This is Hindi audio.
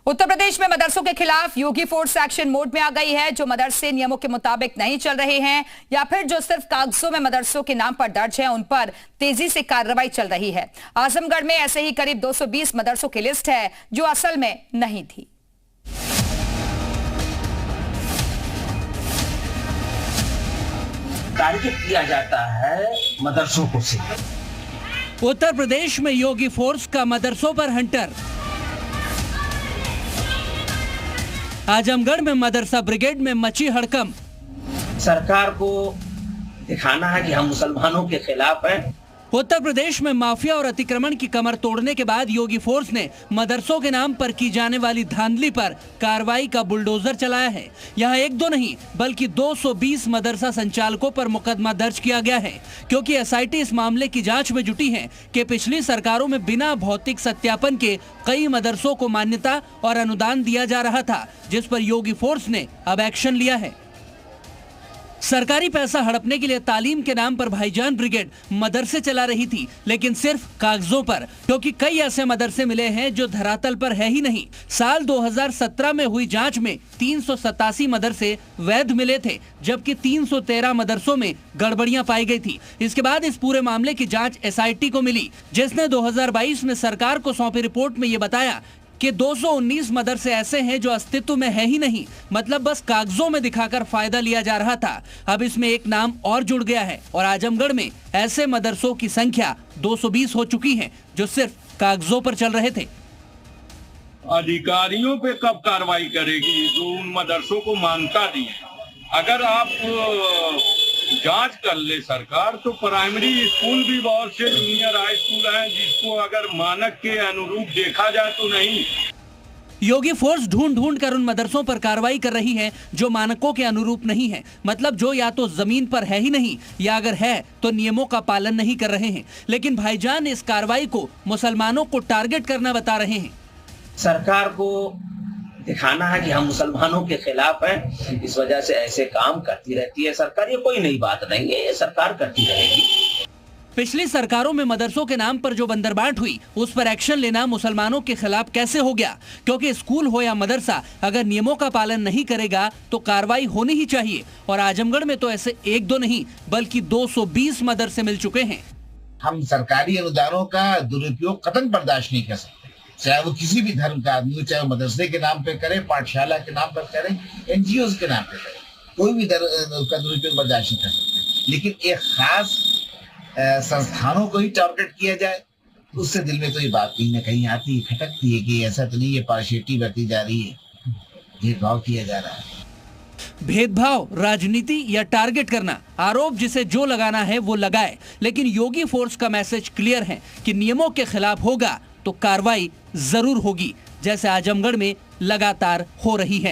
उत्तर प्रदेश में मदरसों के खिलाफ योगी फोर्स एक्शन मोड में आ गई है। जो मदरसे नियमों के मुताबिक नहीं चल रहे हैं या फिर जो सिर्फ कागजों में मदरसों के नाम पर दर्ज है, उन पर तेजी से कार्रवाई चल रही है। आजमगढ़ में ऐसे ही करीब 220 मदरसों की लिस्ट है जो असल में नहीं थी। टारगेट किया जाता है मदरसों को से। उत्तर प्रदेश में योगी फोर्स का मदरसों पर हंटर। आजमगढ़ में मदरसा ब्रिगेड में मची हड़कंप। सरकार को दिखाना है कि हम मुसलमानों के खिलाफ हैं। उत्तर प्रदेश में माफिया और अतिक्रमण की कमर तोड़ने के बाद योगी फोर्स ने मदरसों के नाम पर की जाने वाली धांधली पर कार्रवाई का बुलडोजर चलाया है। यहाँ एक दो नहीं बल्कि 220 मदरसा संचालकों पर मुकदमा दर्ज किया गया है, क्योंकि एसआईटी इस मामले की जांच में जुटी है कि पिछली सरकारों में बिना भौतिक सत्यापन के कई मदरसों को मान्यता और अनुदान दिया जा रहा था, जिस पर योगी फोर्स ने अब एक्शन लिया है। सरकारी पैसा हड़पने के लिए तालीम के नाम पर भाईजान ब्रिगेड मदरसे चला रही थी, लेकिन सिर्फ कागजों पर, क्योंकि कई ऐसे मदरसे मिले हैं जो धरातल पर है ही नहीं। साल 2017 में हुई जांच में 387 मदरसे वैध मिले थे, जबकि 313 मदरसों में गड़बड़ियां पाई गई थी। इसके बाद इस पूरे मामले की जांच एसआईटी को मिली, जिसने 2022 में सरकार को सौंपी रिपोर्ट में ये बताया कि 219 मदरसे ऐसे हैं जो अस्तित्व में है ही नहीं, मतलब बस कागजों में दिखाकर फायदा लिया जा रहा था। अब इसमें एक नाम और जुड़ गया है और आजमगढ़ में ऐसे मदरसों की संख्या 220 हो चुकी है जो सिर्फ कागजों पर चल रहे थे। अधिकारियों पे कब कार्रवाई करेगी जो उन मदरसों को मान्यता दी है? अगर आप जांच कर ले सरकार, तो प्राइमरी स्कूल भी बहुत से जूनियर हाई स्कूल हैं जिसको अगर मानक के अनुरूप देखा जाए तो नहीं। योगी फोर्स ढूंढ कर उन मदरसों पर कार्रवाई कर रही है जो मानकों के अनुरूप नहीं है, मतलब जो या तो जमीन पर है ही नहीं या अगर है तो नियमों का पालन नहीं कर रहे हैं। लेकिन भाईजान इस कार्रवाई को मुसलमानों को टारगेट करना बता रहे हैं। सरकार को दिखाना है कि हम मुसलमानों के खिलाफ हैं, इस वजह से ऐसे काम करती रहती है सरकार। ये कोई नई बात नहीं है, ये सरकार करती रहेगी। पिछली सरकारों में मदरसों के नाम पर जो बंदरबाट हुई, उस पर एक्शन लेना मुसलमानों के खिलाफ कैसे हो गया? क्योंकि स्कूल हो या मदरसा, अगर नियमों का पालन नहीं करेगा तो कार्रवाई होनी ही चाहिए। और आजमगढ़ में तो ऐसे एक दो नहीं बल्कि 220 मदरसे मिल चुके हैं। हम सरकारी अनुदानों का दुरुपयोग कतई बर्दाश्त नहीं कर सकते, चाहे वो किसी भी धर्म का आदमी, चाहे वो मदरसे के नाम पे करे, पाठशाला के नाम पर करे, एनजीओ के नाम पे करे, कोई भी का दुरुपयोग बर्दाश्त नहीं कर सकते। लेकिन एक खास संस्थानों को ही टारगेट किया जाए, उससे दिल में तो ये बात कहीं ना कहीं आती है, खटकती है कि ऐसा तो नहीं है पार्शियलिटी बरती जा रही है, भेदभाव किया जा रहा है। भेदभाव, राजनीति या टारगेट करना, आरोप जिसे जो लगाना है वो लगाए, लेकिन योगी फोर्स का मैसेज क्लियर है कि नियमों के खिलाफ होगा तो कार्रवाई जरूर होगी, जैसे आजमगढ़ में लगातार हो रही है।